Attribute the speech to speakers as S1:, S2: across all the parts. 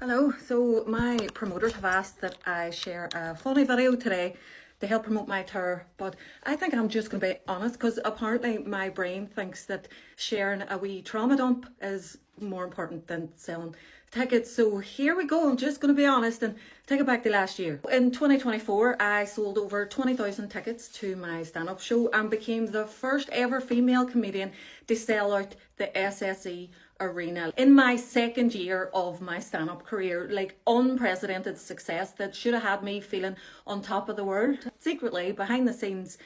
S1: Hello, so my promoters have asked that I share a funny video today to help promote my tour, but I think I'm just going to be honest because apparently my brain thinks that sharing a wee trauma dump is more important than selling tickets. So here we go, I'm just going to be honest and take it back to last year. In 2024, I sold over 20,000 tickets to my stand-up show and became the first ever female comedian to sell out the SSE Arena in my second year of my stand-up career. Like, unprecedented success that should have had me feeling on top of the world. Secretly, behind the scenes,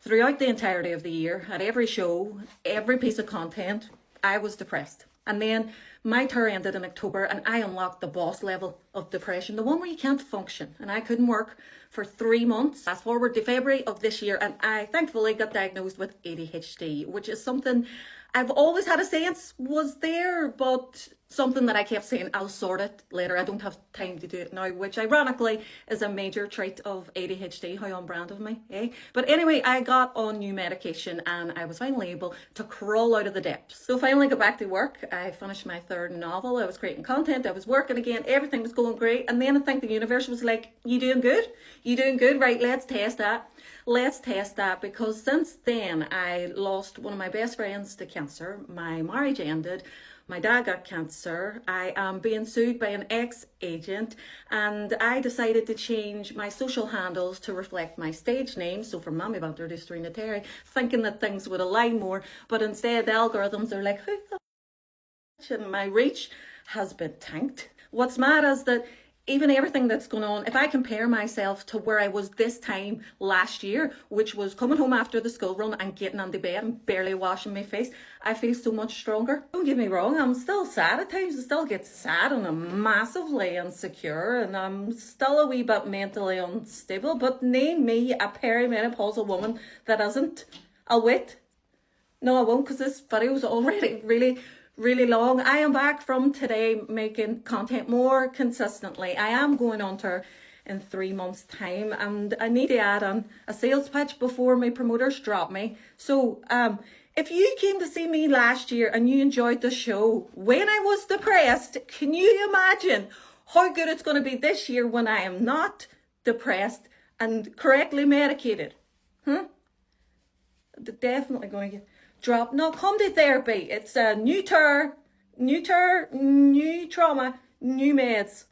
S1: throughout the entirety of the year, at every show, every piece of content, I was depressed. And then my tour ended in October and I unlocked the boss level of depression, the one where you can't function. And I couldn't work for 3 months. Fast forward to February of this year and I thankfully got diagnosed with ADHD, which is something I've always had a sense was there, but something that I kept saying, I'll sort it later. I don't have time to do it now, which ironically is a major trait of ADHD. How on brand of me, eh? But anyway, I got on new medication and I was finally able to crawl out of the depths. So finally got back to work. I finished my third novel. I was creating content. I was working again. Everything was going great. And then I think the universe was like, you doing good? You doing good? Right, let's test that. Let's test that, because since then I lost one of my best friends to cancer. My marriage ended. My dad got cancer. I am being sued by an ex-agent and I decided to change my social handles to reflect my stage name. So from Mammy Bunter to Serena Terry, thinking that things would align more, but instead the algorithms are like, who the and my reach has been tanked. What's mad is that even everything that's going on, if I compare myself to where I was this time last year, which was coming home after the school run and getting on the bed and barely washing my face, I feel so much stronger. Don't get me wrong, I'm still sad at times. I still get sad and I'm massively insecure and I'm still a wee bit mentally unstable, but name me a perimenopausal woman that isn't. I'll wait. No, I won't, because this video is already really long. I am back from today making content more consistently. I am going on tour in 3 months' time and I need to add on a sales pitch before my promoters drop me. So if you came to see me last year and you enjoyed the show when I was depressed, can you imagine how good it's going to be this year when I am not depressed and correctly medicated? Definitely going to get drop. No, come to therapy. It's a new tour, new trauma, new meds.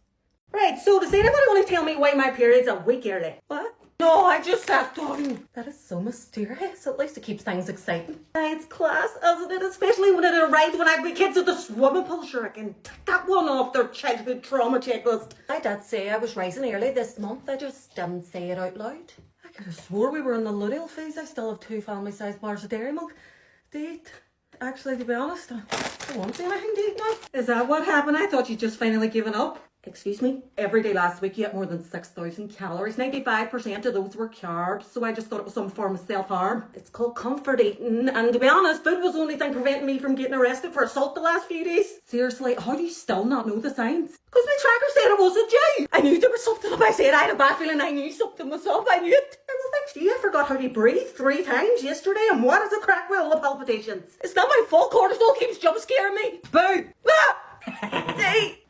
S1: Right, so does anybody want to tell me why my period's a week early? What? No, I just sat down. That is so mysterious. At least it keeps things exciting. It's class, isn't it? Especially when it arrives when I have kids at the swimming pool. Sure, I can tick that one off their childhood trauma checklist. I did say I was rising early this month. I just didn't say it out loud. I could have swore we were in the luteal phase. I still have 2 family-sized bars of Dairy Milk to eat. Actually, to be honest, I don't want anything to eat now. Is that what happened? I thought you'd just finally given up. Excuse me? Every day last week you ate more than 6,000 calories. 95% of those were carbs, so I just thought it was some form of self-harm. It's called comfort eating, and to be honest, food was the only thing preventing me from getting arrested for assault the last few days. Seriously, how do you still not know the signs? Because my tracker said it wasn't you. I knew there was something up. I said I had a bad feeling. I knew something was up. I knew it. Well, thanks to you, I forgot how to breathe 3 times yesterday, and what is a crack with all the palpitations? It's not my fault. Cortisol keeps jump scaring me. Boo! Ah! See?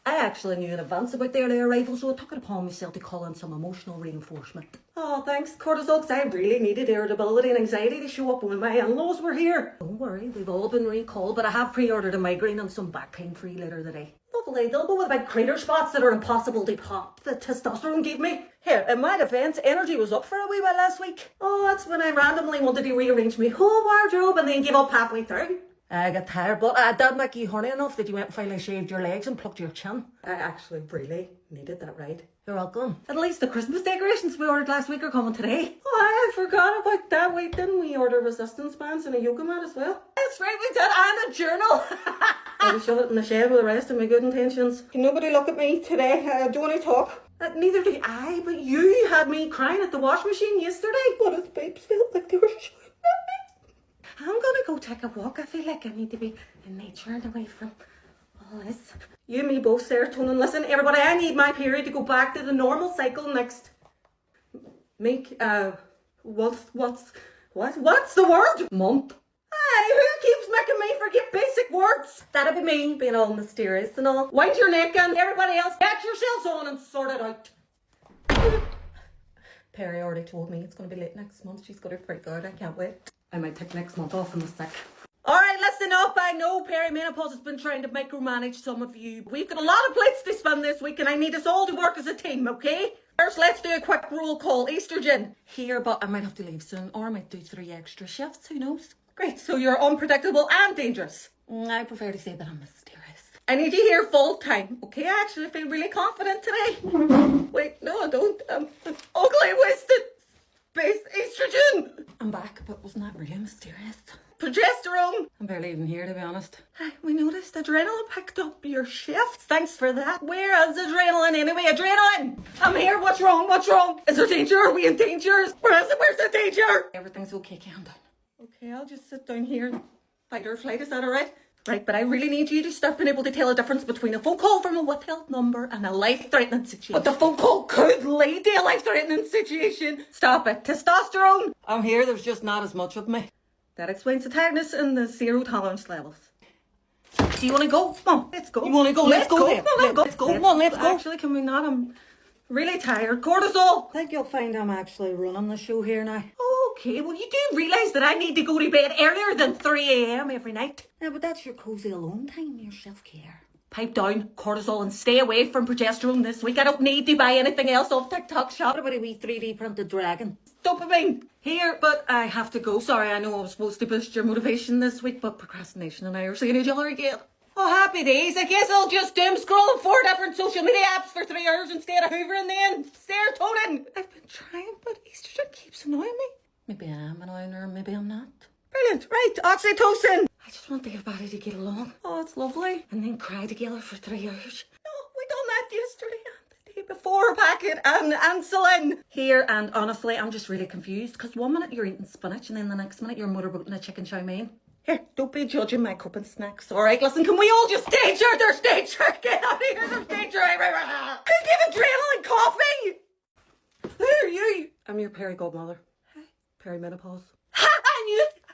S1: I actually knew in advance about the early arrival, so I took it upon myself to call in some emotional reinforcement. Oh, thanks, cortisol, because I really needed irritability and anxiety to show up when my in-laws were here. Don't worry, we've all been recalled, but I have pre-ordered a migraine and some back pain for you later today. Lovely, they'll go with big crater spots that are impossible to pop. The testosterone gave me. Here, in my defence, energy was up for a wee while last week. Oh, that's when I randomly wanted to rearrange my whole wardrobe and then gave up halfway through. I got tired, but I did make you horny enough that you went and finally shaved your legs and plucked your chin. I actually really needed that ride. You're welcome. At least the Christmas decorations we ordered last week are coming today. Oh, I forgot about that. Wait, didn't we order resistance bands and a yoga mat as well? That's right, we did, and a journal. I'll shove it in the shed with the rest of my good intentions. Can nobody look at me today? I don't want to talk. Neither do I, but you had me crying at the wash machine yesterday. But his babes felt like they were shouting at me. I'm gonna go take a walk. I feel like I need to be in nature and away from all this. You and me both, serotonin. Listen, everybody, I need my period to go back to the normal cycle next. What's the word? Month. Hey, who keeps making me forget basic words. That'd be me, being all mysterious and all. Wind your neck and everybody else, get yourselves on and sort it out. Perry already told me it's going to be late next month. She's got her freak out. I can't wait. I might take next month off in the sick. Alright, listen up. I know perimenopause has been trying to micromanage some of you. We've got a lot of plates to spin this week and I need us all to work as a team, okay? First, let's do a quick roll call. Estrogen. Here, but I might have to leave soon, or I might do 3 extra shifts. Who knows? Great, so you're unpredictable and dangerous. I prefer to say that I'm mysterious. I need you here full time, okay? I actually feel really confident today. Wait, no I don't. I'm an ugly, wasted space estrogen. I'm back, but wasn't that really mysterious? Progesterone. I'm barely even here, to be honest. Hi, we noticed adrenaline picked up your shifts. Thanks for that. Where is adrenaline anyway? Adrenaline! I'm here. What's wrong? What's wrong? Is there danger? Are we in danger? Where is it? Where's the danger? Everything's okay, calm down. Okay, I'll just sit down here and fight or flight. Is that alright? Right, but I really need you to start being able to tell a difference between a phone call from a withheld number and a life-threatening situation. But the phone call could lead to a life-threatening situation. Stop it. Testosterone. I'm here. There's just not as much of me. That explains the tiredness and the zero tolerance levels. Do you want to go? Come on, let's go. You want to go? Let's go. Then. Let's go. Come on, let's go. Actually, can we not? I'm really tired. Cortisol. I think you'll find I'm actually running the show here now. Okay, well, you do realise that I need to go to bed earlier than 3 a.m. every night. Yeah, but that's your cosy alone time, your self-care. Pipe down, cortisol, and stay away from progesterone this week. I don't need to buy anything else off TikTok shop. What about a wee 3D printed dragon? Dopamine. Here, but I have to go. Sorry, I know I was supposed to boost your motivation this week, but procrastination and I are seeing each other again. Oh, happy days. I guess I'll just doom scroll on 4 different social media apps for 3 hours instead of hoovering then. Serotonin. I've been trying, but estrogen keeps annoying me. Maybe I am annoying her, maybe I'm not. Brilliant. Right, oxytocin. I just want everybody to get along. Oh, it's lovely. And then cry together for 3 hours. No, we done that yesterday and the day before. Packet and insulin. Here, and honestly, I'm just really confused because 1 minute you're eating spinach and then the next minute you're motorboating a chicken chow mein. Here, don't be judging my cup and snacks. All right, listen, can we all just danger? There's danger. Get out of here. There's danger. Who gave adrenaline coffee? Who are you? I'm your Perry godmother. Hi. Perimenopause. Ha!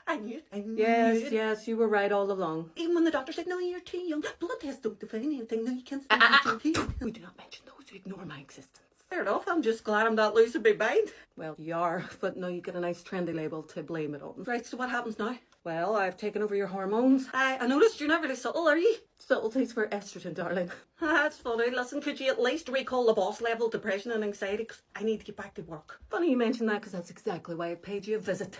S1: I knew it. Yes, you were right all along. Even when the doctor said, no, you're too young. Blood tests don't define anything. No, you can't stay on GP. We do not mention those who ignore my existence. Fair enough. I'm just glad I'm not losing my mind. Well, you are, but now you get a nice trendy label to blame it on. Right, so what happens now? Well, I've taken over your hormones. I noticed you're not really subtle, are you? Subtleties for estrogen, darling. That's funny. Listen, could you at least recall the boss level depression and anxiety? Because I need to get back to work. Funny you mention that because that's exactly why I paid you a visit.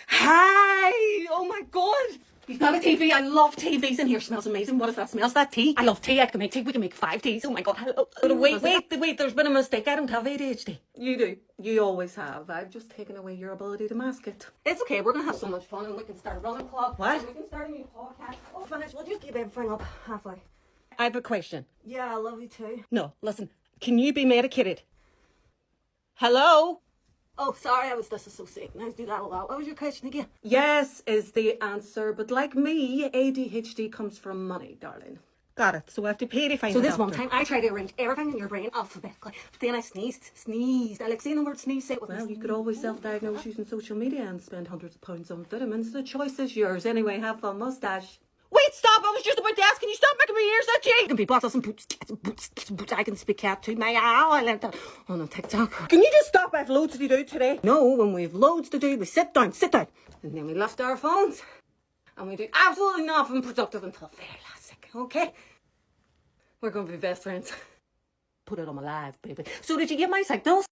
S1: Hi! Oh my god! You've got a TV. I love TVs in here. Smells amazing. What is that? Smells that tea? I love tea. I can make tea. We can make 5 teas. Oh my god. Wait. There's been a mistake. I don't have ADHD. You do. You always have. I've just taken away your ability to mask it. It's okay. We're going to have so much fun and we can start a running club. What? We can start a new podcast. Oh, finish. We'll just keep everything up halfway. I have a question. Yeah, I love you too. No, listen. Can you be medicated? Hello? Oh, sorry, I was disassociating. I do that a lot. What was your question again? Yes is the answer, but like me, ADHD comes from money, darling. Got it. So I have to pay to find So this one time, I tried to arrange everything in your brain alphabetically, but then I sneezed. I like saying the word sneeze, say it with me. Well, you could always self-diagnose using social media and spend hundreds of pounds on vitamins. The choice is yours. Anyway, have fun, mustache. Wait, stop! I was just about to ask, can you stop making my ears itchy? I can be bottles and boots. I can speak cat to my I learned that on TikTok. Can you just stop? I have loads to do today. No, when we have loads to do, we sit down. And then we lift our phones. And we do absolutely nothing productive until the very last second, okay? We're going to be best friends. Put it on my live, baby. So did you get my signals?